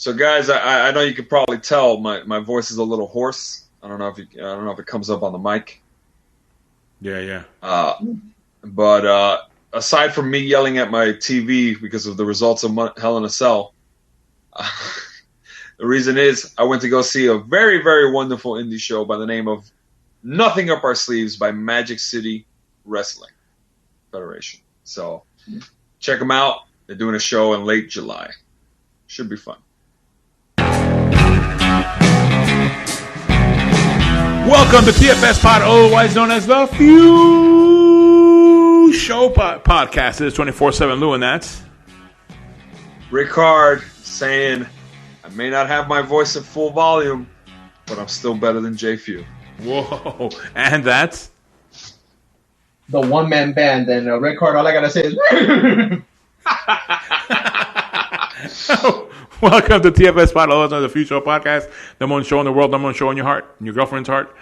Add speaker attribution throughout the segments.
Speaker 1: So, guys, I know you can probably tell my voice is a little hoarse. I don't know if it comes up on the mic.
Speaker 2: Yeah.
Speaker 1: But aside from me yelling at my TV because of the results of Hell in a Cell, the reason is I went to go see a very, very wonderful indie show by the name of Nothing Up Our Sleeves by Magic City Wrestling Federation. So check them out. They're doing a show in late July. Should be fun.
Speaker 2: Welcome to TFSPOD, otherwise known as the Few Show Podcast. It is 24/7 Lou, and that's
Speaker 1: Ric-Hard saying, I may not have my voice at full volume, but I'm still better than J Few.
Speaker 2: Whoa, and that's
Speaker 3: the one-man band. And Ric-Hard, all I gotta say is
Speaker 2: welcome to TFSPOD, otherwise known as the Few Show Podcast. Number one show in the world, number one show in your heart, in your girlfriend's heart,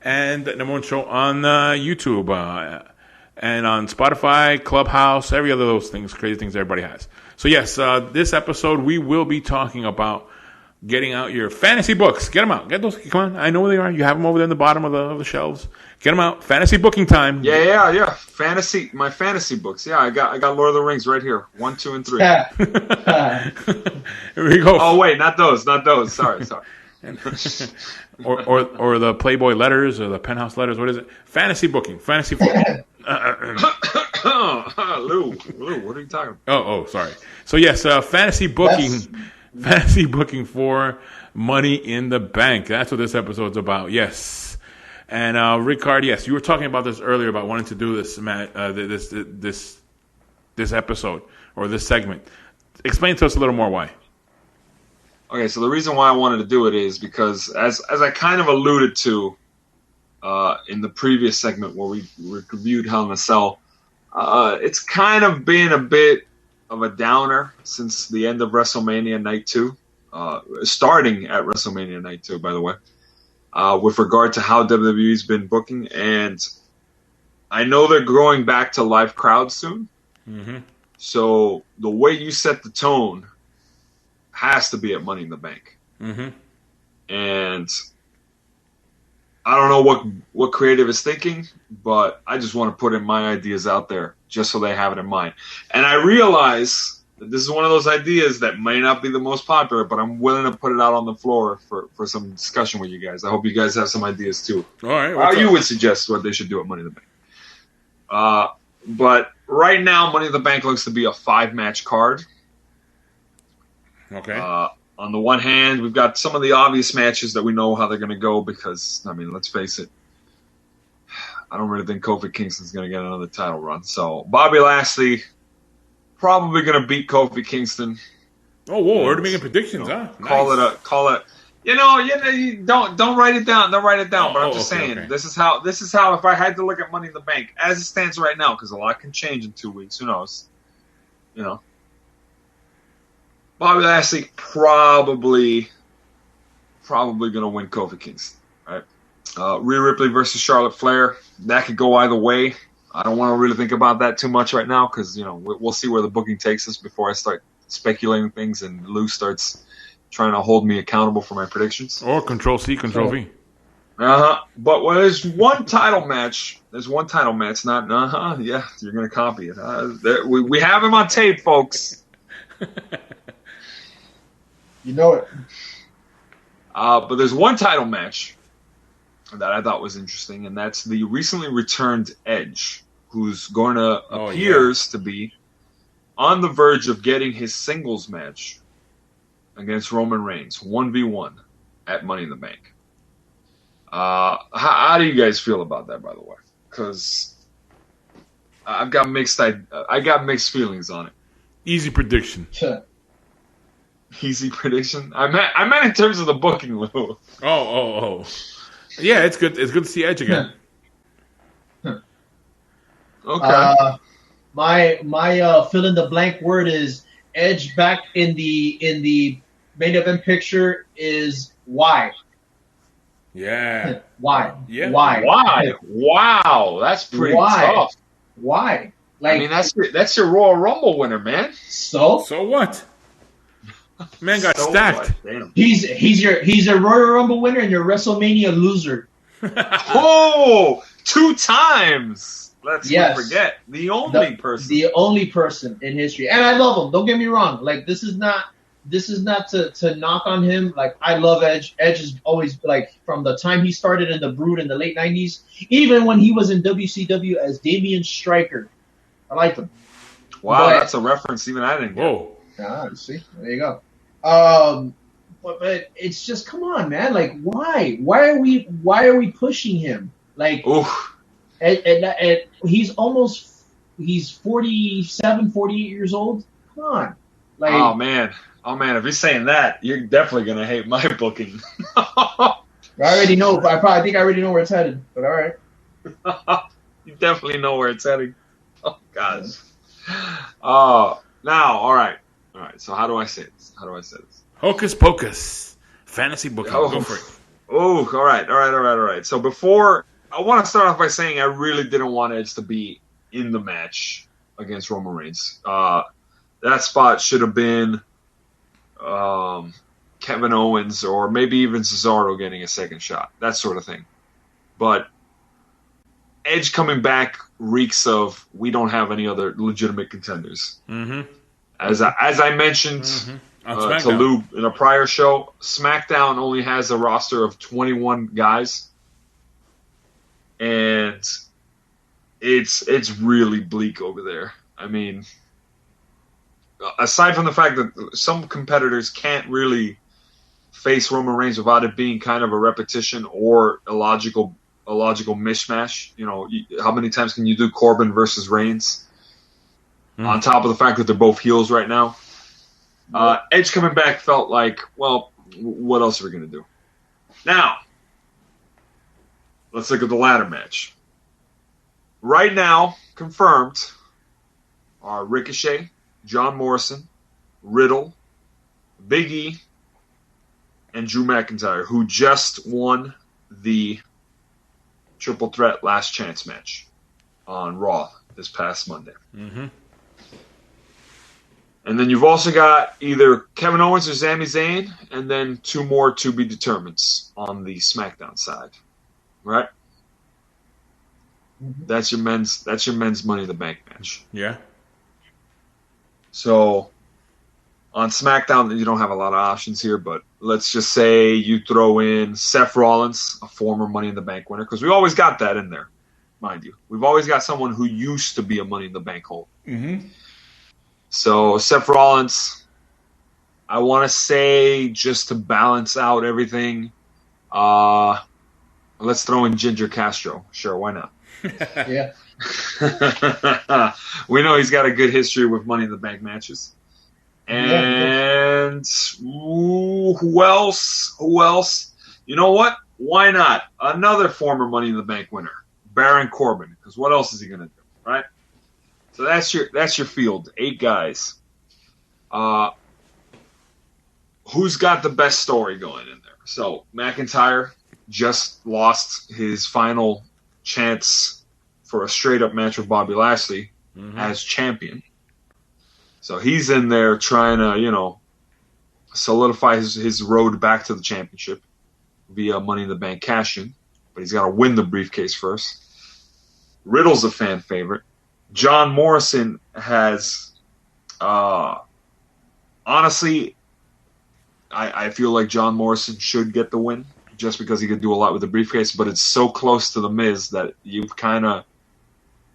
Speaker 2: and number one show on YouTube and on Spotify, Clubhouse, every other of those things, crazy things everybody has. So yes, this episode we will be talking about getting out your fantasy books. Get them out. Get those. Come on, I know where they are. You have them over there in the bottom of the shelves. Get them out. Fantasy booking time.
Speaker 1: Yeah. My fantasy books. Yeah, I got Lord of the Rings right here. 1, 2, and 3.
Speaker 2: Here we go.
Speaker 1: Oh wait, not those. Sorry.
Speaker 2: or the Playboy letters or the Penthouse letters. What is it? Fantasy booking. Fantasy booking.
Speaker 1: Lou, what are you talking about?
Speaker 2: Oh, sorry. So yes, fantasy booking. Yes. Fantasy booking for Money in the Bank. That's what this episode's about. Yes. And Ric-Hard, yes, you were talking about this earlier about wanting to do this, Matt, this episode or this segment. Explain to us a little more why.
Speaker 1: Okay, so the reason why I wanted to do it is because, as I kind of alluded to in the previous segment where we reviewed Hell in a Cell, it's kind of been a bit of a downer since the end of WrestleMania Night 2, starting at WrestleMania Night 2, by the way, with regard to how WWE's been booking. And I know they're going back to live crowds soon. Mm-hmm. So the way you set the tone has to be at Money in the Bank. Mm-hmm. And I don't know what creative is thinking, but I just want to put in my ideas out there just so they have it in mind. And I realize that this is one of those ideas that may not be the most popular, but I'm willing to put it out on the floor for some discussion with you guys. I hope you guys have some ideas too.
Speaker 2: All right.
Speaker 1: How you would suggest what they should do at Money in the Bank. But right now, Money in the Bank looks to be a 5-match card.
Speaker 2: Okay.
Speaker 1: On the one hand, we've got some of the obvious matches that we know how they're going to go because, I mean, let's face it, I don't really think Kofi Kingston's going to get another title run. So Bobby Lashley probably going to beat Kofi Kingston.
Speaker 2: Oh, whoa! We're already making predictions, huh?
Speaker 1: Call it. You don't write it down. Don't write it down. But I'm just saying, okay. This is how. If I had to look at Money in the Bank as it stands right now, because a lot can change in 2 weeks. Who knows? Bobby Lashley probably going to win Kofi Kingston, right? Rhea Ripley versus Charlotte Flair. That could go either way. I don't want to really think about that too much right now because, we'll see where the booking takes us before I start speculating things and Lou starts trying to hold me accountable for my predictions.
Speaker 2: Or Control-C, Control-V.
Speaker 1: But there's one title match. Yeah, you're going to copy it. We have him on tape, folks.
Speaker 3: You know it.
Speaker 1: But there's one title match that I thought was interesting, and that's the recently returned Edge, who's going to appears to be on the verge of getting his singles match against Roman Reigns, 1v1 at Money in the Bank. How do you guys feel about that, by the way? Because I got mixed feelings on it.
Speaker 2: Easy prediction.
Speaker 1: Easy prediction. I meant in terms of the booking, Lou.
Speaker 2: Oh. Yeah, it's good. It's good to see Edge again.
Speaker 1: Okay.
Speaker 3: My fill in the blank word is Edge back in the main event picture is why.
Speaker 2: Yeah.
Speaker 3: Why?
Speaker 2: Yeah.
Speaker 1: Why? Wow, that's pretty tough.
Speaker 3: Why?
Speaker 1: I mean, that's your Royal Rumble winner, man.
Speaker 3: So
Speaker 2: what? Man got
Speaker 1: So
Speaker 2: stacked.
Speaker 1: what? Damn.
Speaker 3: He's your Royal Rumble winner and your WrestleMania loser.
Speaker 1: Oh, 2 times. Let's not forget the only
Speaker 3: person in history. And I love him. Don't get me wrong. Like this is not to knock on him. Like I love Edge. Edge is always like from the time he started in the Brood in the late 90s, even when he was in WCW as Damian Stryker. I liked him.
Speaker 1: Wow, that's a reference even I didn't get.
Speaker 2: Whoa.
Speaker 3: See, there you go. But it's just come on, man. Like why are we pushing him? Like and he's 47, 48 years old. Come on. Like
Speaker 1: oh man, if you're saying that, you're definitely gonna hate my booking.
Speaker 3: I already know. I think I already know where it's headed. But all right.
Speaker 1: You definitely know where it's heading. Oh God. Now, all right. So how do I say this?
Speaker 2: Hocus pocus. Fantasy booking. Go for it.
Speaker 1: Oh, all right. So before, I want to start off by saying I really didn't want Edge to be in the match against Roman Reigns. That spot should have been Kevin Owens or maybe even Cesaro getting a second shot, that sort of thing. But Edge coming back reeks of we don't have any other legitimate contenders.
Speaker 2: Mm-hmm.
Speaker 1: As I mentioned to Lou in a prior show, SmackDown only has a roster of 21 guys, and it's really bleak over there. I mean, aside from the fact that some competitors can't really face Roman Reigns without it being kind of a repetition or a logical mishmash. You know, how many times can you do Corbin versus Reigns? On top of the fact that they're both heels right now. Edge coming back felt like, well, what else are we going to do? Now, let's look at the ladder match. Right now, confirmed are Ricochet, John Morrison, Riddle, Big E, and Drew McIntyre, who just won the Triple Threat Last Chance match on Raw this past Monday.
Speaker 2: Mm-hmm.
Speaker 1: And then you've also got either Kevin Owens or Sami Zayn, and then 2 more to be determined on the SmackDown side, right? Mm-hmm. That's your men's Money in the Bank match.
Speaker 2: Yeah.
Speaker 1: So on SmackDown, you don't have a lot of options here, but let's just say you throw in Seth Rollins, a former Money in the Bank winner, because we always got that in there, mind you. We've always got someone who used to be a Money in the Bank holder.
Speaker 2: Mm-hmm.
Speaker 1: So Seth Rollins, I want to say just to balance out everything, let's throw in Ginger Castro. Sure, why not?
Speaker 3: Yeah.
Speaker 1: We know he's got a good history with Money in the Bank matches. And who else? You know what? Why not? Another former Money in the Bank winner, Baron Corbin. Because what else is he going to do, right? So that's your field, 8 guys. Who's got the best story going in there? So McIntyre just lost his final chance for a straight-up match with Bobby Lashley as champion. So he's in there trying to, solidify his road back to the championship via Money in the Bank cash-in. But he's got to win the briefcase first. Riddle's a fan favorite. John Morrison has, honestly, I feel like John Morrison should get the win just because he could do a lot with the briefcase, but it's so close to The Miz that you're kind of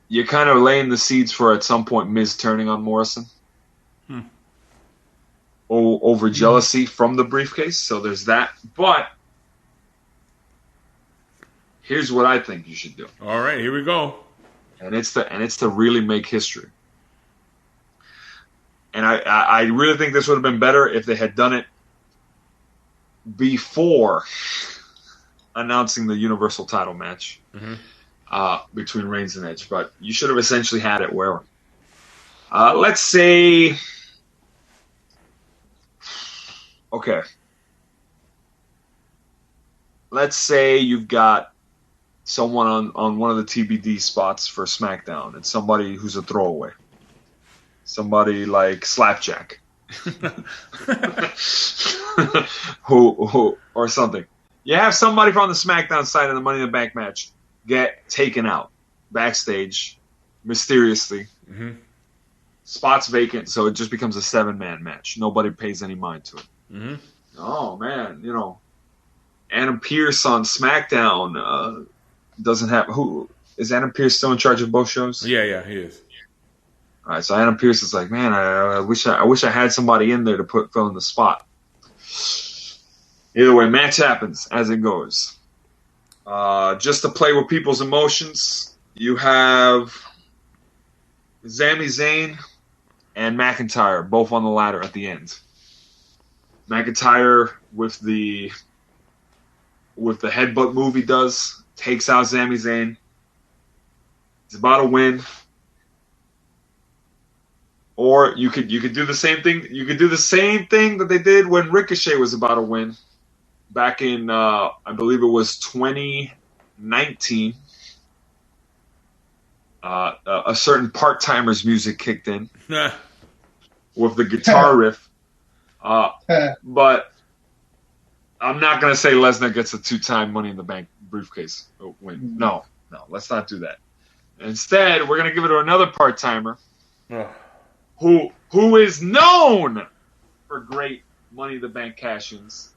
Speaker 1: laying the seeds for at some point Miz turning on Morrison over jealousy from the briefcase. So there's that. But here's what I think you should do.
Speaker 2: All right, here we go.
Speaker 1: And it's to really make history. And I really think this would have been better if they had done it before announcing the Universal title match between Reigns and Edge. But you should have essentially had it where, let's say, okay, let's say you've got someone on one of the TBD spots for SmackDown and somebody who's a throwaway. Somebody like Slapjack. who or something. You have somebody from the SmackDown side of the Money in the Bank match get taken out backstage mysteriously.
Speaker 2: Mm-hmm.
Speaker 1: Spot's vacant, so it just becomes a 7-man match. Nobody pays any mind to it.
Speaker 2: Mm-hmm.
Speaker 1: Oh man, Adam Pearce on SmackDown doesn't have who is Adam Pearce still in charge of both shows?
Speaker 2: Yeah, he is.
Speaker 1: All right, so Adam Pearce is like, man, I wish I had somebody in there to fill in the spot. Either way, match happens as it goes. Just to play with people's emotions, you have Sami Zayn and McIntyre both on the ladder at the end. McIntyre with the headbutt move he does takes out Sami Zayn. He's about to win. Or you could do the same thing. You could do the same thing that they did when Ricochet was about to win, back in I believe it was 2019. A certain part-timer's music kicked in with the guitar riff. But I'm not gonna say Lesnar gets a 2-time Money in the Bank briefcase win. No, let's not do that. Instead, we're gonna give it to another part-timer. Who is known for great Money in the Bank cash-ins,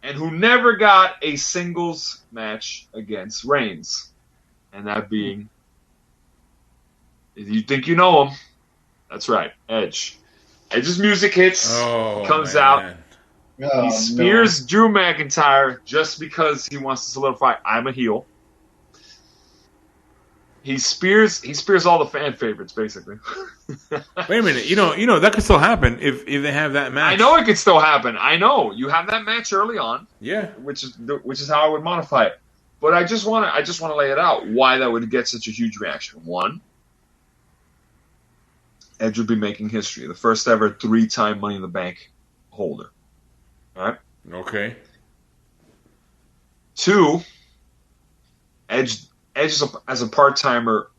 Speaker 1: and who never got a singles match against Reigns, and that being, if you think you know him, that's right, Edge. Edge's music hits, comes out, he spears Drew McIntyre just because he wants to solidify, I'm a heel. He spears all the fan favorites, basically.
Speaker 2: Wait a minute, that could still happen if they have that match.
Speaker 1: I know it could still happen. I know you have that match early on.
Speaker 2: Yeah,
Speaker 1: which is how I would modify it. But I just want to lay it out why that would get such a huge reaction. One, Edge would be making history, the first ever 3-time Money in the Bank holder. All right.
Speaker 2: Okay.
Speaker 1: 2, Edge as a part-timer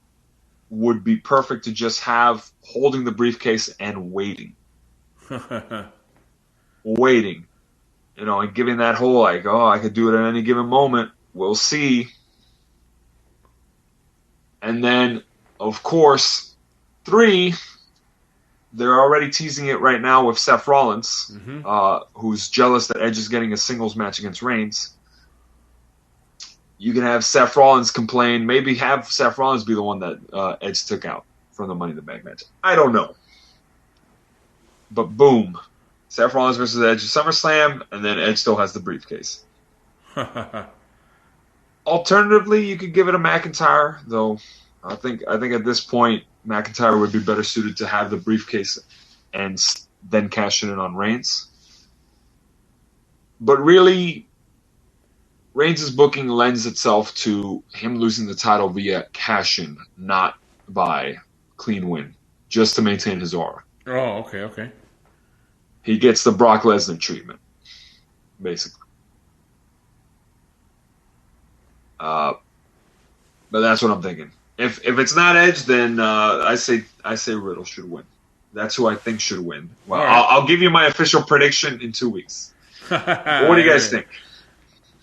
Speaker 1: would be perfect to just have holding the briefcase and waiting. Waiting. And giving that whole, I could do it at any given moment. We'll see. And then, of course, 3, they're already teasing it right now with Seth Rollins, who's jealous that Edge is getting a singles match against Reigns. You can have Seth Rollins complain. Maybe have Seth Rollins be the one that Edge took out from the Money in the Bank match. I don't know. But boom. Seth Rollins versus Edge at SummerSlam, and then Edge still has the briefcase. Alternatively, you could give it a McIntyre, though I think at this point, McIntyre would be better suited to have the briefcase and then cash in on Reigns. But really, Reigns' booking lends itself to him losing the title via cash-in, not by clean win, just to maintain his aura.
Speaker 2: Oh, okay.
Speaker 1: He gets the Brock Lesnar treatment, basically. But that's what I'm thinking. If it's not Edge, then I say Riddle should win. That's who I think should win. Well, right. I'll give you my official prediction in 2 weeks. What do you guys think?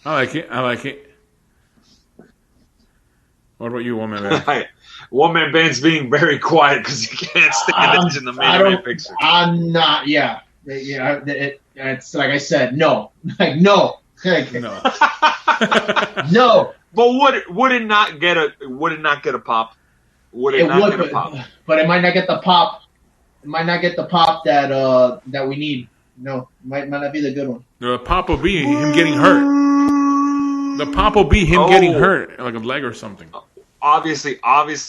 Speaker 2: I like it. What about you, One Man Band?
Speaker 1: One Man Band's being very quiet because he can't stand Edge in the main event picture.
Speaker 3: I'm not. Yeah. It's like I said. No. Like no.
Speaker 2: No.
Speaker 3: No.
Speaker 1: But would it not get a pop? Would it not get a pop?
Speaker 3: But it might not get the pop. It might not get the pop that we need. No, might not be the good one.
Speaker 2: The pop will be him getting hurt. The pop will be him getting hurt, like a leg or something.
Speaker 1: Obviously,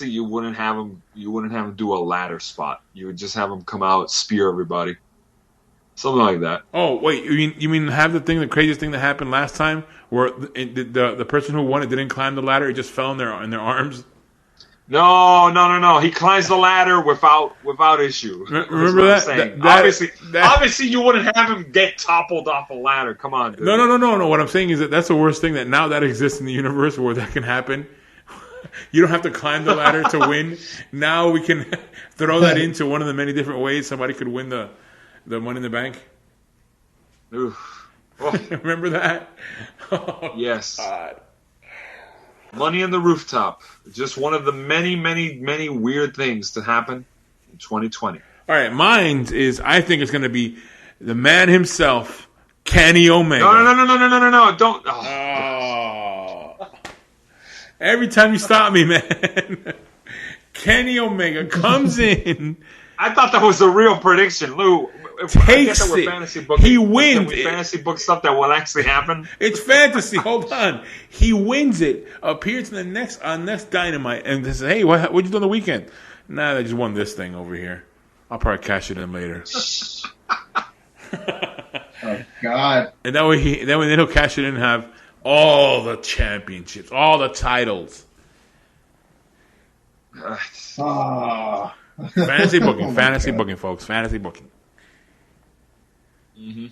Speaker 1: you wouldn't have him. You wouldn't have him do a ladder spot. You would just have him come out, spear everybody, something like that.
Speaker 2: Oh wait, you mean have the craziest thing that happened last time, where the person who won it didn't climb the ladder; it just fell in their arms.
Speaker 1: No. He climbs the ladder without issue.
Speaker 2: Remember that?
Speaker 1: Obviously, you wouldn't have him get toppled off a ladder. Come on, dude.
Speaker 2: No. What I'm saying is that's the worst thing that now that exists in the universe where that can happen. You don't have to climb the ladder to win. Now we can throw that into one of the many different ways somebody could win The Money in the Bank.
Speaker 1: Oof. Oh.
Speaker 2: Remember that? Oh,
Speaker 1: yes.
Speaker 2: God.
Speaker 1: Money on the rooftop. Just one of the many, many, many weird things to happen in 2020.
Speaker 2: All right, mine is, I think it's going to be the man himself, Kenny Omega.
Speaker 1: No. Don't.
Speaker 2: Oh. Every time you stop me, man. Kenny Omega comes in.
Speaker 1: I thought that was a real prediction, Lou.
Speaker 2: Takes it.
Speaker 1: Fantasy booking,
Speaker 2: he wins.
Speaker 1: we fantasy book stuff that will actually happen.
Speaker 2: It's fantasy. Hold on. He wins it. Appears in the next Dynamite and says, "Hey, what'd you do on the weekend?" Nah, I just won this thing over here. I'll probably cash it in later.
Speaker 3: Oh God!
Speaker 2: And that way he'll cash it in and have all the championships, all the titles. Fantasy booking, booking, folks. Fantasy booking.
Speaker 1: Mm-hmm.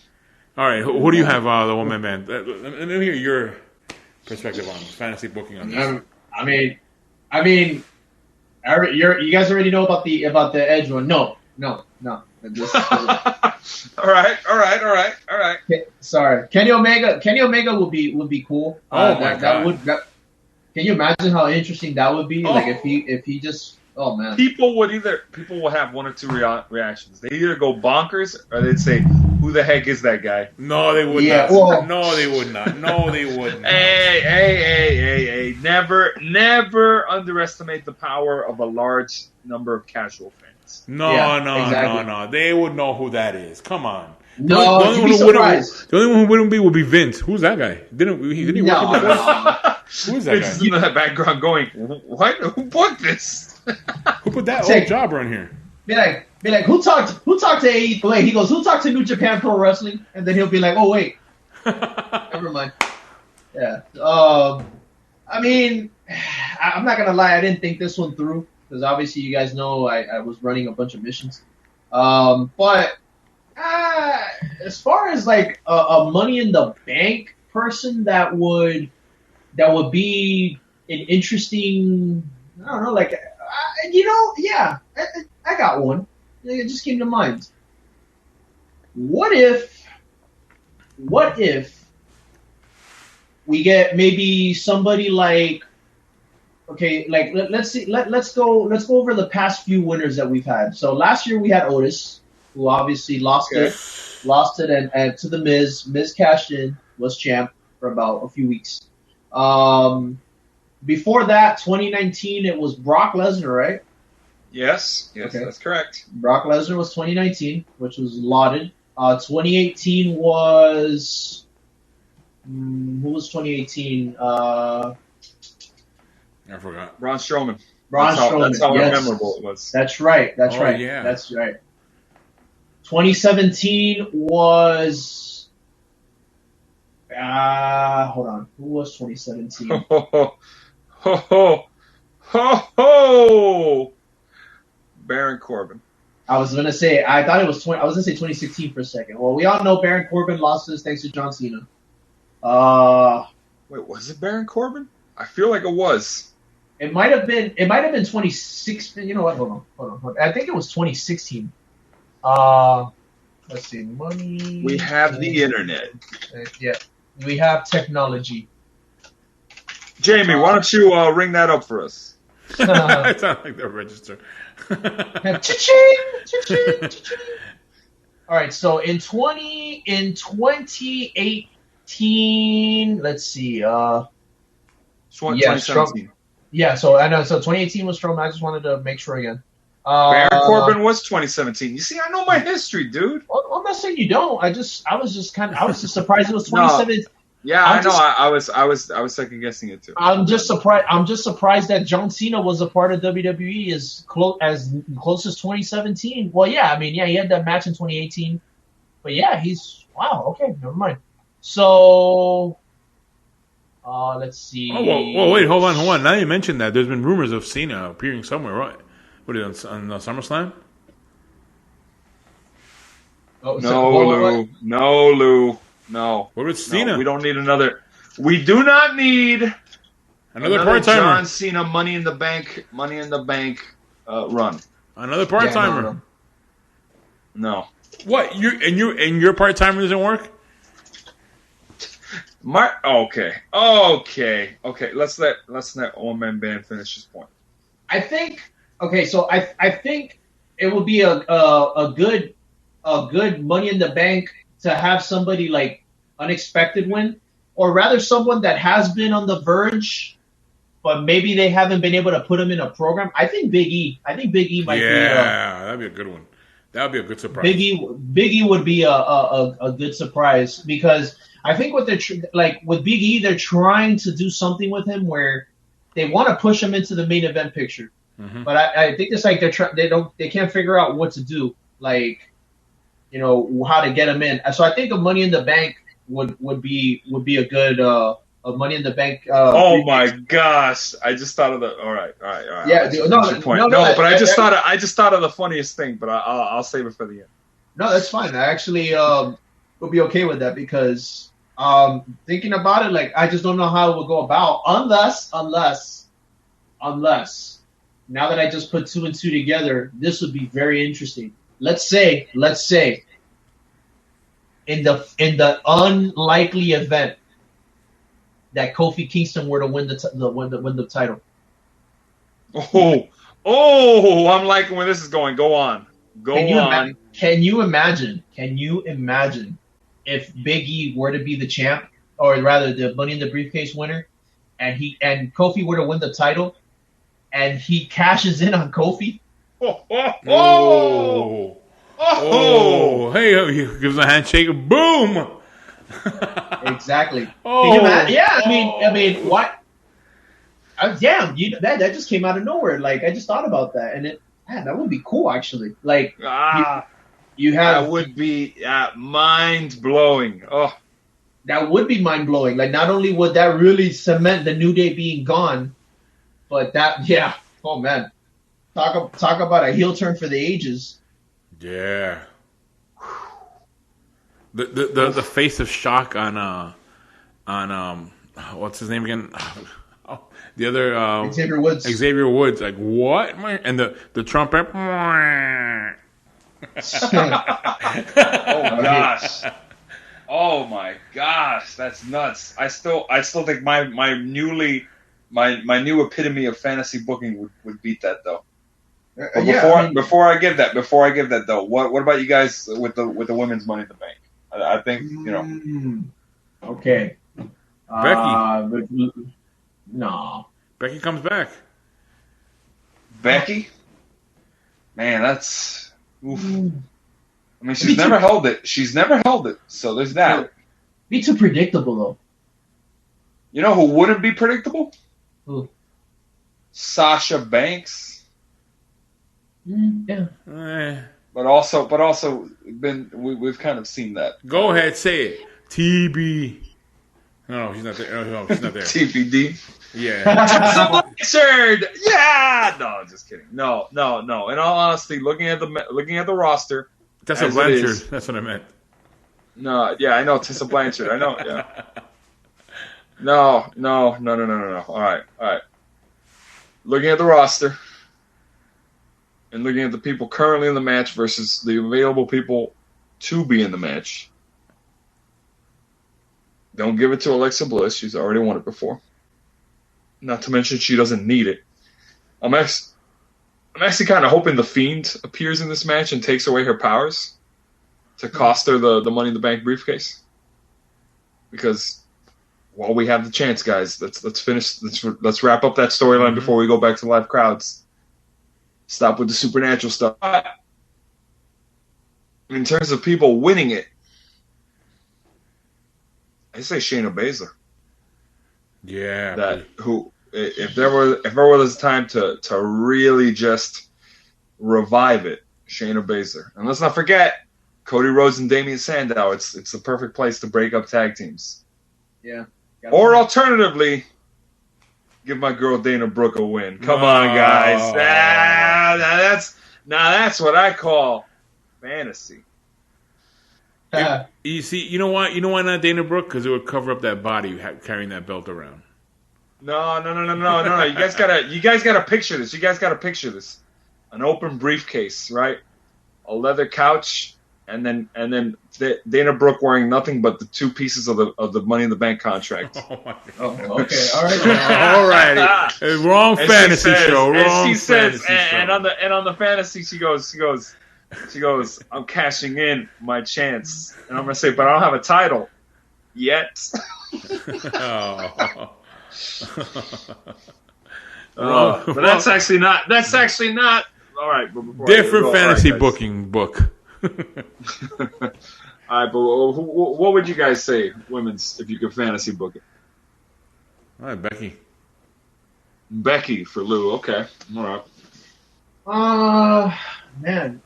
Speaker 2: All right, who do you have? The one-man band. Let me hear your perspective on fantasy booking on this.
Speaker 3: I mean, you guys already know about the Edge one. No.
Speaker 1: All right.
Speaker 3: Okay, sorry, Kenny Omega would be cool.
Speaker 2: My God.
Speaker 3: Can you imagine how interesting that would be? Like if he just. Oh man.
Speaker 1: People will have one or two reactions. They either go bonkers or they'd say, "Who the heck is that guy?"
Speaker 2: No, they would not.
Speaker 3: Well,
Speaker 2: no, they would not. No, they would not.
Speaker 1: Hey! Never underestimate the power of a large number of casual fans.
Speaker 2: No. They would know who that is. Come on.
Speaker 3: No, you'd be surprised.
Speaker 2: The only one who wouldn't be would be Vince. Who's that guy? Didn't he work with that? Who is that
Speaker 1: Vince is in the background going, "What? Who booked this?"
Speaker 2: Who put that old jobber in here?
Speaker 3: Be like, who talked to AEW? Wait, he goes, who talked to New Japan Pro Wrestling? And then he'll be like, oh wait, never mind. Yeah. I mean, I'm not gonna lie, I didn't think this one through because obviously you guys know I was running a bunch of missions. But as far as like a Money in the Bank person that would be an interesting, I don't know, like. I got one. It just came to mind. What if we get maybe somebody like, okay, like let's go over the past few winners that we've had. So last year we had Otis, who obviously lost it and to the Miz. Miz cashed in, was champ for about a few weeks. Before that, 2019, it was Brock Lesnar, right?
Speaker 1: Yes, okay. That's correct.
Speaker 3: Brock Lesnar was 2019, which was lauded. 2018 was... who was 2018?
Speaker 2: I forgot.
Speaker 1: Braun Strowman.
Speaker 3: That's how
Speaker 1: memorable it was.
Speaker 3: That's right.
Speaker 2: Yeah.
Speaker 3: That's right. 2017 was... hold on. Who was 2017?
Speaker 1: Baron Corbin.
Speaker 3: I was gonna say 2016 for a second. Well, we all know Baron Corbin lost this thanks to John Cena.
Speaker 1: Wait, was it Baron Corbin? I feel like it was.
Speaker 3: It might have been 2016. You know what? Hold on. I think it was 2016. Let's see. Money.
Speaker 1: We have the internet.
Speaker 3: Yeah, we have technology.
Speaker 1: Jamie, why don't you ring that up for us?
Speaker 2: It's not like the register.
Speaker 3: Cha-ching, cha-ching, cha-ching. All right, so in 2018, let's see.
Speaker 1: 2017.
Speaker 3: Yeah, so I know. So 2018 was Strowman. I just wanted to make sure again.
Speaker 1: Baron Corbin was 2017. You see, I know my history, dude.
Speaker 3: Well, I'm not saying you don't. I was just surprised it was 2017.
Speaker 1: Yeah, I know. I was second guessing it too.
Speaker 3: I'm just surprised that John Cena was a part of WWE as close as 2017. Well, yeah, I mean, yeah, he had that match in 2018, but yeah, wow. Okay, never mind. So, let's see.
Speaker 2: Oh, wait, hold on. Now you mentioned that, there's been rumors of Cena appearing somewhere, right? What is it, on SummerSlam?
Speaker 1: No, Lou. No.
Speaker 2: What about Cena?
Speaker 1: No, we don't need another. We do not need
Speaker 2: another part-timer.
Speaker 1: John Cena Money in the Bank run.
Speaker 2: Another part-timer.
Speaker 1: No.
Speaker 2: What? Your part timer doesn't work?
Speaker 1: Okay. Let's let One Man Band finish his point.
Speaker 3: I think. Okay, so I think it would be a good Money in the Bank to have somebody like unexpected win, or rather someone that has been on the verge, but maybe they haven't been able to put him in a program. I think Big E. I think Big E might be.
Speaker 2: Yeah, that'd be a good one. That would be a good surprise.
Speaker 3: Big E would be a good surprise because I think with with Big E, they're trying to do something with him where they want to push him into the main event picture. Mm-hmm. But I think it's like they can't figure out what to do, like, you know, how to get him in. So I think a Money in the Bank would be a good a Money in the Bank.
Speaker 1: Oh my gosh! I just thought of the. All right.
Speaker 3: Yeah,
Speaker 1: but I just thought of the funniest thing, but I'll save it for the end. No,
Speaker 3: that's fine. I actually would be okay with that because thinking about it, like, I just don't know how it would go about unless now that I just put 2 and 2 together, this would be very interesting. Let's say in the unlikely event that Kofi Kingston were to win the title.
Speaker 1: Oh, I'm liking where this is going. Go on.
Speaker 3: Can you imagine if Big E were to be the champ, or rather the Money in the Briefcase winner, and Kofi were to win the title, and he cashes in on Kofi?
Speaker 2: Hey, he gives a handshake. Boom.
Speaker 3: Exactly. Yeah, I mean, what? Damn, that just came out of nowhere. Like, I just thought about that, and that would be cool, actually. Like, you have
Speaker 1: that would be mind blowing. Oh,
Speaker 3: that would be mind blowing. Like, not only would that really cement the New Day being gone, but yeah. Oh man, talk about a heel turn for the ages.
Speaker 2: Yeah. The face of shock on what's his name again? Oh, the other
Speaker 3: Xavier Woods.
Speaker 2: Xavier Woods, like, what? And the trumpet.
Speaker 1: Oh my gosh. Oh my gosh, that's nuts. I still think my new epitome of fantasy booking would beat that though. Before I give that though, what about you guys with the women's Money in the Bank? I think, you know.
Speaker 3: Okay.
Speaker 2: Becky.
Speaker 3: No.
Speaker 2: Becky comes back.
Speaker 1: Becky? Man, that's oof. I mean, she's never held it. So there's that.
Speaker 3: Be too predictable though.
Speaker 1: You know who wouldn't be predictable?
Speaker 3: Who?
Speaker 1: Sasha Banks.
Speaker 3: Yeah.
Speaker 1: But also, we've kind of seen that.
Speaker 2: Go ahead, say it. TB. No, she's not there. No, she's not there.
Speaker 1: TBD.
Speaker 2: Yeah.
Speaker 1: Absurd. Yeah. No, just kidding. No. In all honesty, looking at the roster,
Speaker 2: Tessa Blanchard. That's what I meant.
Speaker 1: No, yeah, I know Tessa Blanchard. I know. Yeah. No. All right. Looking at the roster and looking at the people currently in the match versus the available people to be in the match. Don't give it to Alexa Bliss. She's already won it before. Not to mention she doesn't need it. I'm actually kind of hoping The Fiend appears in this match and takes away her powers to cost her the Money in the Bank briefcase. Because while we have the chance, guys, let's finish. Let's wrap up that storyline before we go back to live crowds. Stop with the supernatural stuff. In terms of people winning it, I say Shayna Baszler.
Speaker 2: Yeah.
Speaker 1: If there was time to really just revive it, Shayna Baszler. And let's not forget Cody Rhodes and Damian Sandow. It's the perfect place to break up tag teams.
Speaker 3: Yeah.
Speaker 1: Or alternatively, give my girl Dana Brooke a win. Come on, guys. That's what I call fantasy.
Speaker 2: You see, you know why not Dana Brooke? Because it would cover up that body carrying that belt around.
Speaker 1: No. You guys gotta picture this. An open briefcase, right? A leather couch and then Dana Brooke wearing nothing but the 2 pieces of the Money in the Bank contract.
Speaker 2: Oh my God.
Speaker 3: Oh, okay, all right.
Speaker 2: All righty. Wrong fantasy show. Wrong
Speaker 1: she says,
Speaker 2: fantasy show.
Speaker 1: and on the fantasy, she goes, I'm cashing in my chance, and I'm gonna say, but I don't have a title yet.
Speaker 2: Oh.
Speaker 1: But that's actually not. All right, but before
Speaker 2: Different fantasy
Speaker 1: right,
Speaker 2: booking book.
Speaker 1: All right, but what would you guys say, women's, if you could fantasy book it?
Speaker 2: All right, Becky.
Speaker 1: Becky for Lou. Okay, all right.
Speaker 3: Man.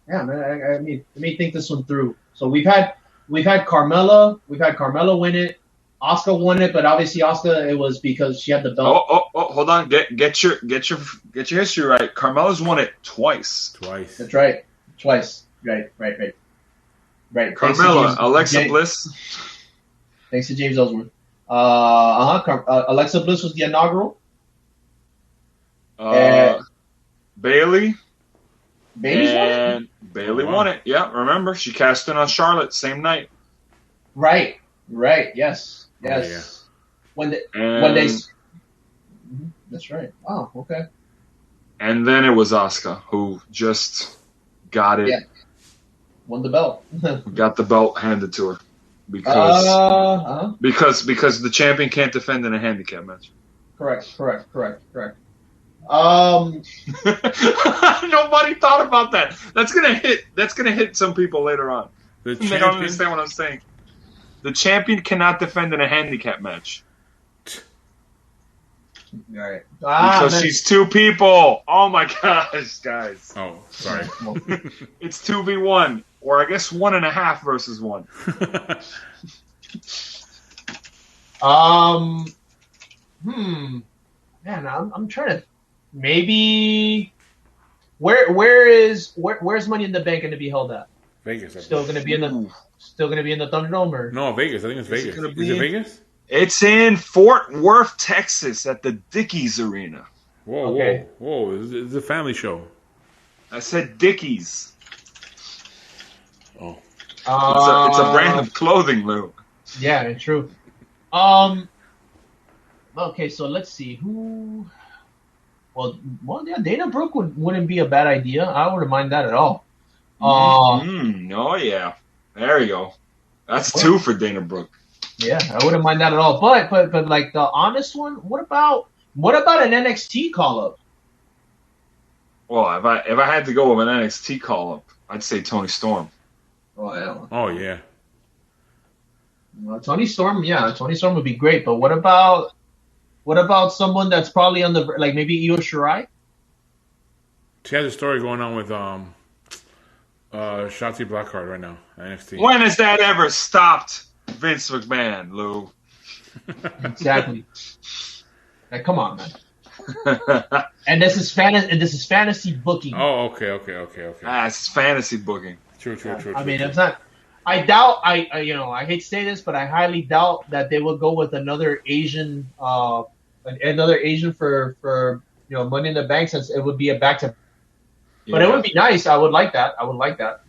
Speaker 3: Yeah, man. I mean, let me think this one through. So we've had Carmella. We've had Carmella win it. Asuka won it, but obviously Asuka, it was because she had the belt.
Speaker 1: Oh! Hold on. Get your history right. Carmella's won it twice.
Speaker 3: That's right. Twice. Right.
Speaker 1: Carmella, Alexa Bliss.
Speaker 3: Thanks to James Ellsworth. Alexa Bliss was the inaugural.
Speaker 1: Bayley.
Speaker 3: Bayley's won it?
Speaker 1: Bayley won it. Yeah, remember she cashed in on Charlotte same night.
Speaker 3: Right. Yes.
Speaker 2: Oh, yeah.
Speaker 3: When they. That's right. Oh, okay.
Speaker 1: And then it was Asuka who just got it.
Speaker 3: Yeah. Won the belt.
Speaker 1: Got the belt handed to her because the champion can't defend in a handicap match.
Speaker 3: Correct.
Speaker 1: Nobody thought about that. That's gonna hit some people later on. They don't understand what I'm saying. The champion cannot defend in a handicap match.
Speaker 3: All right.
Speaker 1: Because she's 2 people. Oh my gosh, guys.
Speaker 2: Oh, sorry.
Speaker 3: It's
Speaker 1: 2v1, or I guess 1.5 versus 1.
Speaker 3: Man, I'm trying to maybe where's Money in the Bank going to be held at?
Speaker 2: Vegas.
Speaker 3: Still going to be in the Thunderdome or
Speaker 2: no? Vegas. I think it's Vegas. Is it Vegas?
Speaker 1: It's in Fort Worth, Texas, at the Dickies Arena.
Speaker 2: Whoa! It's a family show.
Speaker 1: I said Dickies.
Speaker 2: Oh.
Speaker 1: It's a brand of clothing, Lou.
Speaker 3: Yeah, true. Okay, so let's see who. Well, yeah, Dana Brooke wouldn't be a bad idea. I wouldn't mind that at all.
Speaker 1: Oh yeah, there you go. That's 2 for Dana Brooke.
Speaker 3: Yeah, I wouldn't mind that at all. But like the honest one, what about an NXT call up?
Speaker 1: Well, if I had to go with an NXT call up, I'd say Toni Storm.
Speaker 3: Oh yeah.
Speaker 2: Oh yeah.
Speaker 3: Well, Toni Storm would be great. But what about someone that's probably on the like maybe Io Shirai?
Speaker 2: She has a story going on with Shotzi Blackheart right now, NXT.
Speaker 1: When has that ever stopped Vince McMahon, Lou?
Speaker 3: Exactly. Like, come on, man. And this is fantasy booking.
Speaker 2: Oh, okay.
Speaker 1: It's fantasy booking.
Speaker 2: True.
Speaker 3: I mean, it's not. I doubt. I hate to say this, but I highly doubt that they will go with another Asian for Money in the Bank, since it would be a back to. Yeah. But it would be nice. I would like that.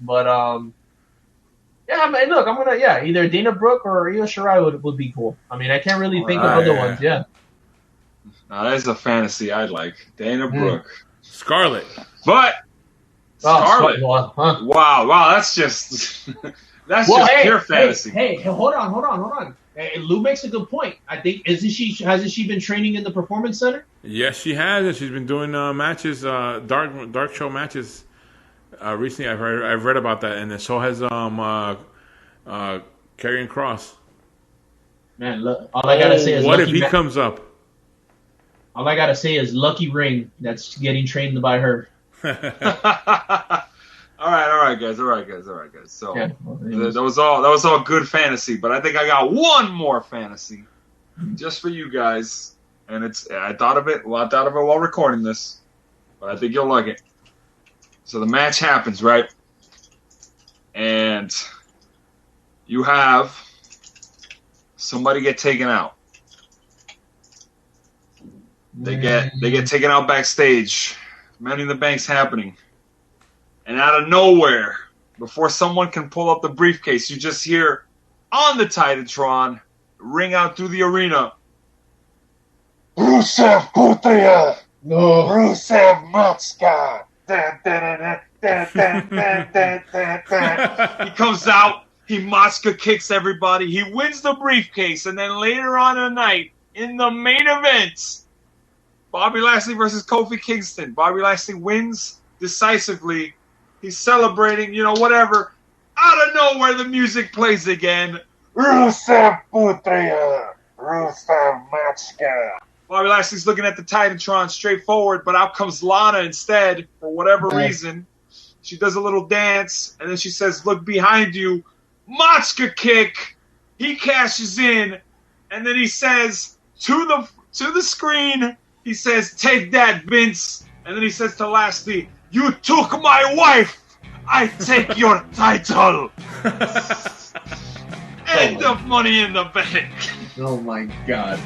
Speaker 3: But yeah. I mean, look, I'm gonna either Dana Brooke or Io Shirai would be cool. I mean, I can't really think of other ones. Yeah.
Speaker 1: Now that's a fantasy I like. Dana Brooke.
Speaker 2: Scarlett.
Speaker 1: But Scarlett. Wow, that's just pure fantasy.
Speaker 3: Hey, hold on. Hey, Lou makes a good point. I think hasn't she been training in the Performance Center?
Speaker 2: Yes, she has, and she's been doing matches, dark show matches. Recently, I've read about that, and so has Karrion Kross.
Speaker 3: Man, look, all I gotta say is
Speaker 2: what if he comes up?
Speaker 3: All I gotta say is Lucky Ring that's getting trained by her.
Speaker 1: All right, guys. So that was all good fantasy, but I think I got one more fantasy just for you guys, and I thought of it while recording this, but I think you'll like it. So the match happens, right? And you have somebody get taken out. They get taken out backstage. Money in the Bank's happening. And out of nowhere, before someone can pull up the briefcase, you just hear on the Titantron ring out through the arena.
Speaker 4: Rusev Putria!
Speaker 3: No.
Speaker 4: Rusev Matska!
Speaker 1: He comes out, he Matska kicks everybody, he wins the briefcase, and then later on in the night, in the main event, Bobby Lashley versus Kofi Kingston. Bobby Lashley wins decisively. He's celebrating, whatever. Out of nowhere, the music plays again.
Speaker 4: Rusev Putria! Rusev Matska!
Speaker 1: Bobby Lashley's looking at the Titantron straightforward, but out comes Lana instead, for whatever reason. She does a little dance, and then she says, look behind you. Matska kick. He cashes in, and then he says to the screen, he says, take that, Vince. And then he says to Lashley, you took my wife. I take your title. End of Money in the Bank.
Speaker 3: Oh my God.